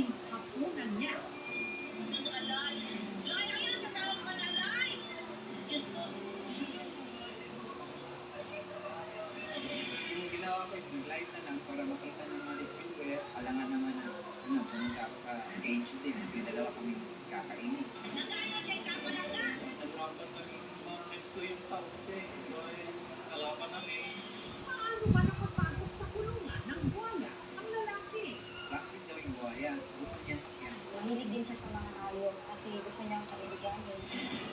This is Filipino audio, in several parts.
naging hapunan niya. Diyos alay. Lay, ayun sa tawag ka na, Lay. Diyos ko. Yung ginawa ko is nag-live na lang para makita ng mga distributor. Alangan naman na, pumunta ako sa cage din. Yung dalawa kami kakainin. Nagano siya ikapalang na. Naglaban na yung mga resto yung tao kasi kalaban namin. Paano ba nakapasok sa kulungan ng buhaya ang lalaki? Plastic daw yung buhaya. Gusto niya sakyan. Mahilig din siya sa mga hayop kasi gusto niyang paliliganin.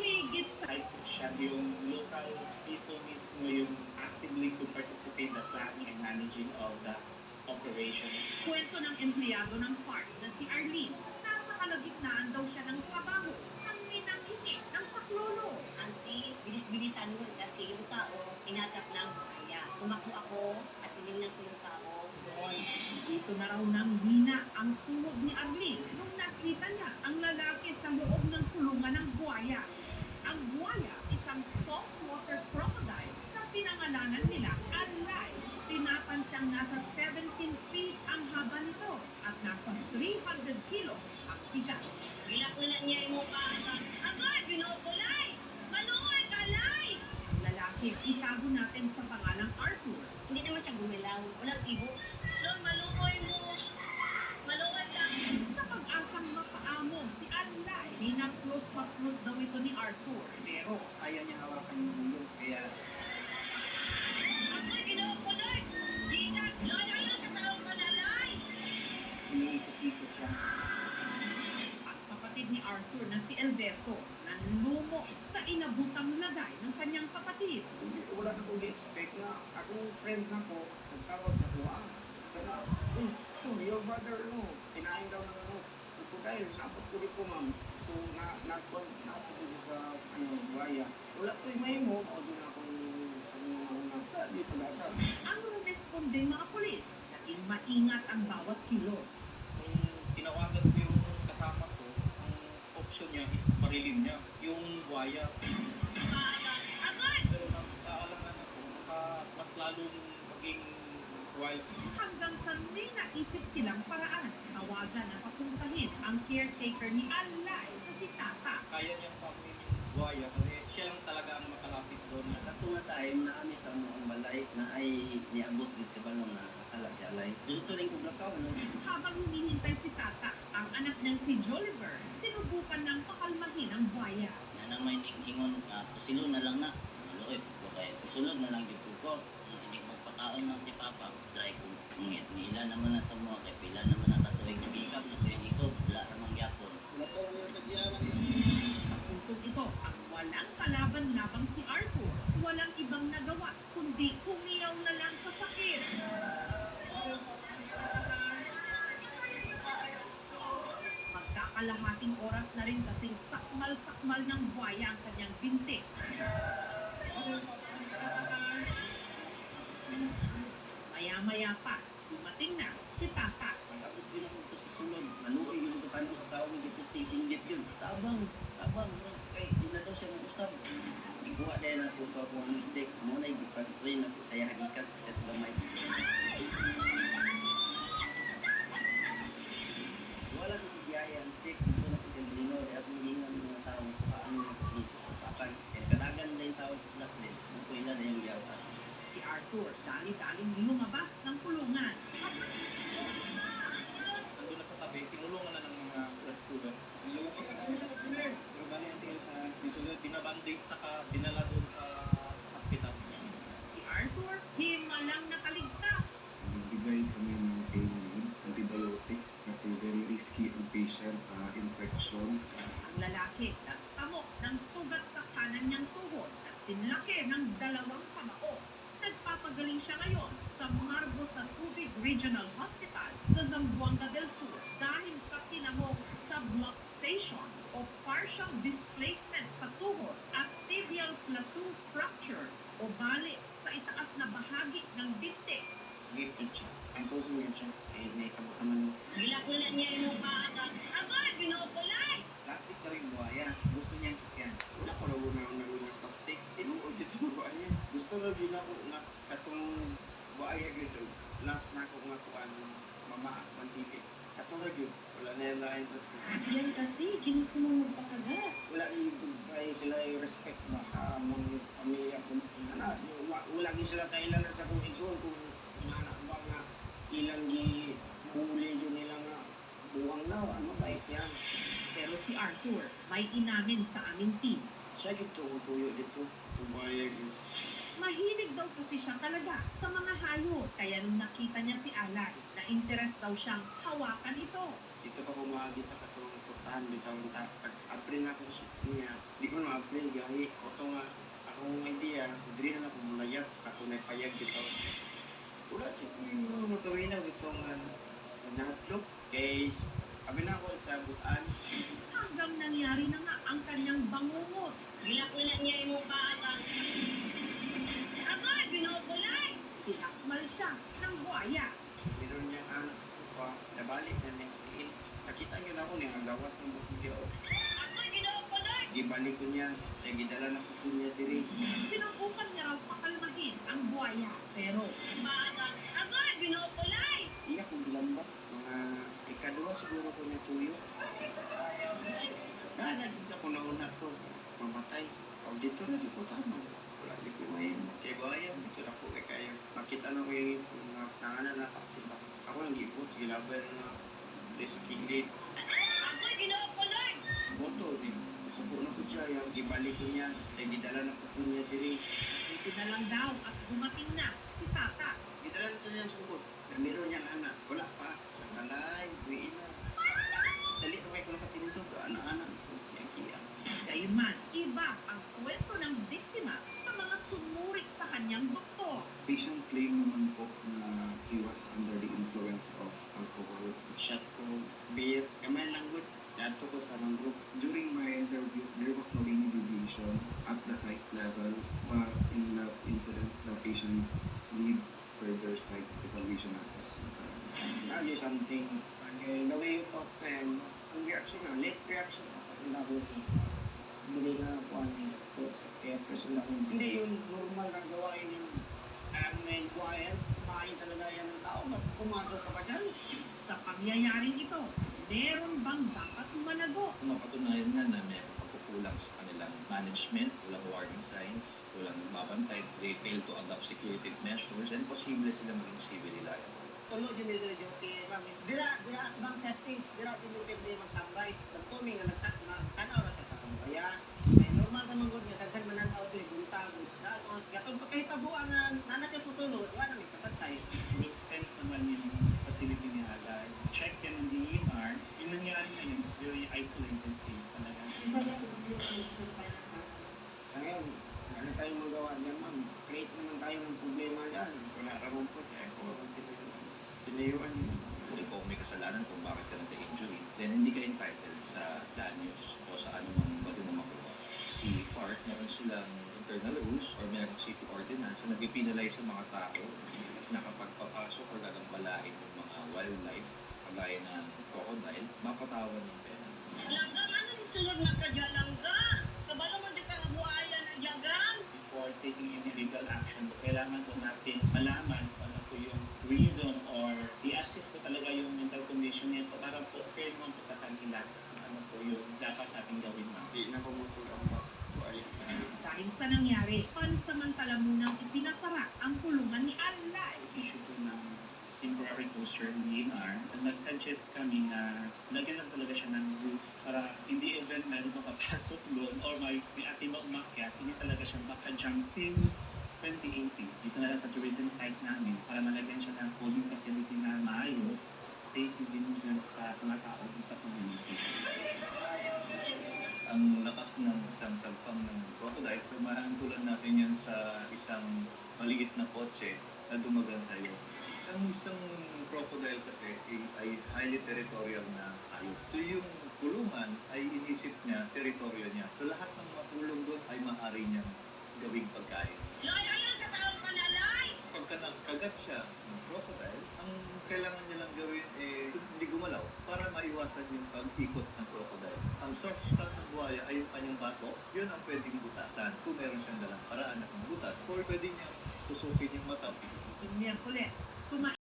Higit sa Kahit siya yung local people mismo yung actively to participate in the planning and managing of the operation. kwento ng empleyado ng park na si Arlene, nasa kalagitnaan daw siya ng trabaho nang ninanghingi ng saklolo. Auntie, bilis-bilisan mo kasi yung tao tinatap ng buhaya. Tumakbo ako at tinignan ko yung tao doon. Dito na raw nang hina ang tuhod ni Arlene nung nakita niya ang lalaki sa loob ng kulungan ng buhaya. Ang buhaya, isang saltwater crocodile na pinangalanan nila Alay. Tinatansyang nasa 17 feet ang haba nito at nasa 300 kilos ang bigat. Gilak-gilak niya yung mukha. Agad, binukulay! Maluoy ka, Lay! Ang lalaki, itago natin sa pangalang Arthur. Hindi naman siya gumilaw. Walang ibo. Lord, maluoy mo. Maluoy ka. Sa pag-asang mapaamo si Alay, sinaplos-haplos daw ito ni Arthur. Pero Ayaw niya hawakan yung ulo. Kaya Ako'y ginukulay. Jesus, Lord, ayun sa tawag ka na, Lay! iniikot-ikot siya. ang kapatid ni Arthur na si Alberto nanlumo sa inabutang lagay ng kanyang kapatid. Wala na kong expect na akong friend na ko nagtawag sa kuha. Sana, your brother, kinain daw ng crocodile. Sabot ko rin ko, ma'am. So, nagpag din sa buhaya. Wala ko yung may mo, o dyan akong sa mga dito nasa. Ang responde mga pulis, naging maingat ang bawat kilos. Kung tinawagan ko yung kasama ko, ang option niya is marilin niya. Yung buhaya. Agad! Pero nagkaalangan ako, baka mas lalong maging wild. Hanggang sa may naisip silang paraan, tawagan na papuntahin ang caretaker ni Alay na si Tata. Kaya niyang pamunin yung buhaya kasi siya lang talaga ang makalapit doon. Katong time na kami sa mga balay na ay niabot dito ba nung nakasala si Alay. Dito rin kong lakaw, no? Habang hinihintay si Tata, ang anak ng si Joliver, sinubukan ng pakalmahin ang buhaya. Yan ang may ingon, tusilo na lang na. Maluoy, kaya tusulog na lang dito ko. Hindi mo pataon ng si Papa, try kong ngit. Ila naman na sa mga, kaya pila naman na tatuwing magikap na tuwing ito, wala namang yapon. Sa puntong ito, ang walang kalaban-labang si Arthur, walang ibang nagawa, kundi humiyaw na lang sa sakit. Magkakalahating oras na rin kasing sakmal-sakmal ng buhaya ang kanyang binti. Maya-maya pa, dumating na si Tata. Pag-abot yun ako ito sa sulod, maluoy yung kapano sa tao ng dito, singgit yun. Tabang, no? Kay, yun na daw siya mag-usap. Ikuha dahil na po ako ang mistake. Muna yung ipag-train ako sa yahagikat siya sa gamay. Wala ko biyaya ang mistake. Gusto na ko siya bilino. Kaya kung hingan ng mga tao, paano na ko dito sa usapan. Kaya kanagan na yung tao sa lahat din. Kung ko ina na yung yawas. Si Arthur, dali-daling lumabas ng kulungan. Nandun na sa tabi, tinulungan na ng mga rescuer. Pero bali ang tira sa Bisulod, binabandage saka dinala doon sa hospital. Si Arthur, himalang nakaligtas. Nagbigay kami ng pain meds, antibiotics kasi very risky ang patient infection. Ang lalaki nagtamo ng sugat sa kanan niyang tuhod na sinlaki ng 2 kamao. Nagpapagaling siya ngayon sa Margosan Tubig Regional Hospital sa Zamboanga del Sur dahil sa tinamong subluxation o partial displacement sa tuhod at tibial plateau fracture o bali sa itaas na bahagi ng binti. Gifted siya. Ang puso niya siya. May kamakaman. Gilak-gilak niya yung mukha. Agad, binukulay! plastic daw yung buhaya. Gusto niya sakyan. Wala ko raw na plastic. Tinuod dito sa buhaya. Gusto na din ako nga katong buhaya gito. Last na ako nga kuan mama ang tibig. Katong ra gyud. Wala na wala interest. Yan kasi, ginusto mo magpakagat. Wala yung sila yung respect ba sa mga pamilya ko. Wala yung sila kailangan sa kong igsoon kung inanak ba nga ilang gibuli yun nila nga buwang na, ano ba yan? Pero si Arthur may inamin sa aming team. Siya dito, tuyo dito, tubayag yun. Mahilig daw kasi siya talaga sa mga hayop. Kaya nung nakita niya si Alay, na-interest daw siyang hawakan ito. Dito pa kumagi sa katulong portahan, bitaw ta. Pag-apply na ako sa niya, di ko na-apply, gahi. Oto nga, akong idea, dili na ako mulayag, sa katunay payag bitaw. Wala, yung matawinaw itong natlog. Kaya, sabi na ako sa butaan. Hanggang nangyari na nga ang kanyang bangungot. Gilak-gilak niya yung mukha at ako'y binukulay! Sinakmal siya ng buhaya. Meron niyang anak sa kupa, nabalik na niyang tiin. Nakita niyo na ako niyang agawas ng bukidyo. Ako'y binukulay! Gibalik ko niya, ay gidala na ko niya diri. Sinubukan niya raw pakalmahin ang buhaya. Pero Bata, ako'y binukulay! Iya kong gilambat. Mga ikadua siguro ko niya tuyo. Nagisa ko na una to. Mamatay. Auditor na di ko tama. Wala di ko ngayon. Kaya bayan, dito na po kay kayo. Makita na ko yung nanganan na taksi ba. Ako lang gipot, gilaban na sa kilid. Ako'y binukulay! Boto, di. Subo na ko siya. Yung gibalik ko niya. Ay gidala na ko niya diri. dito na lang daw at dumating na si Tata. Gidala na niya sugot. Pero meron niyang anak. Wala pa. Sa kalay, buwi na. Dali na may ko nakatindog. Anak-anak ko. Yakiya. Gayunman, iba ang kwento ng biktima sa mga sumuri sa kanyang doktor. Patient claim naman po na he was under the influence of alcohol. Shot ko, beer, kamay lang good. Dato ko sa mga group. During my interview, there was no any deviation at the site level. But in that incident, the patient needs further site evaluation assessment. Now do something. And the way you talk to him, ang reaction na, late reaction na. Wala ko hindi na po ano yung sa peppers. Hindi yung normal na gawain yung may quiet. Kumain talaga yan ng tao. Ba't pumasok ka pa dyan? Sa pangyayaring ito, meron bang dapat managot? Mapatunayan na na may pagkukulang sa kanilang management, walang warning signs, walang nagbabantay, they fail to adopt security measures, and posible sila maging civilly liable. Tulog yung nila yung kay mami. Dira, bang sa stage, dira yung pwede magtambay. Nagtuming na nagtanaw na siya sa kambaya. Ay normal naman gud nga daghan man ang auto yung tago. Dagot, gatong pagkahitabuan nga nana siya susunod, wala na may kapatay. Good friends naman yung facility ni Alay. Check yan ng DEMR. Yung nangyari ngayon is very isolated case talaga. Sa ngayon, ano tayong magawa dyan ma'am? Create naman tayo ng problema dyan. Wala ramon po, kaya ko tinayuan yun. Kung ikaw may kasalanan kung bakit ka nagka-injury, then hindi ka entitled sa danyos o sa anumang pwede mo makuha. Si PART, meron silang internal rules or meron city ordinance na nag-penalize sa mga tao na kapag papasok or gagambalain ng mga wildlife, kagaya ng crocodile, mapatawan ng pena. Langga, ano yung sunod na kadya, langga? Kabalo mo di ka buhaya ng jagan? Before taking any legal action, kailangan po natin malaman kung ano po yung reason or i-assist po talaga yung mental condition niya po para po fair naman po sa kanila kung ano po yung dapat natin gawin ma'am. Di na kumutulong ba? Buhay. Dahil sa nangyari, pansamantala munang ipinasara ang kulungan ni Alay. Issue po ng temporary closure ng DNR. Nag-suggest kami na lagyan lang talaga siya ng roof para hindi event meron makapasok doon or may ating umakyat, hindi talaga siya maka-jump since 2018. Dito na lang sa tourism site namin para malagyan siya ng holding facility na maayos, safety din dun sa mga tao dun sa community. Ang lakas ng isang tagpang ng crocodile, mahantulan natin yan sa isang maliit na kotse na dumagan sa'yo. Ang isang crocodile kasi ay highly territorial na hayop. So yung kulungan ay inisip niya, teritoryo niya. So lahat ng makulong doon ay maaari niyang gawing pagkain. Lay, ayaw sa taong ka na, Lay! Pagka nagkagat siya ng crocodile, ang kailangan niya lang gawin hindi gumalaw para maiwasan yung pag-ikot ng crocodile. Ang soft spot ng buhaya ay yung kanyang bato, yun ang pwedeng butasan kung meron siyang dalang paraan na butas. Or pwede niya tusukin yung mata. Noong Miyerkules,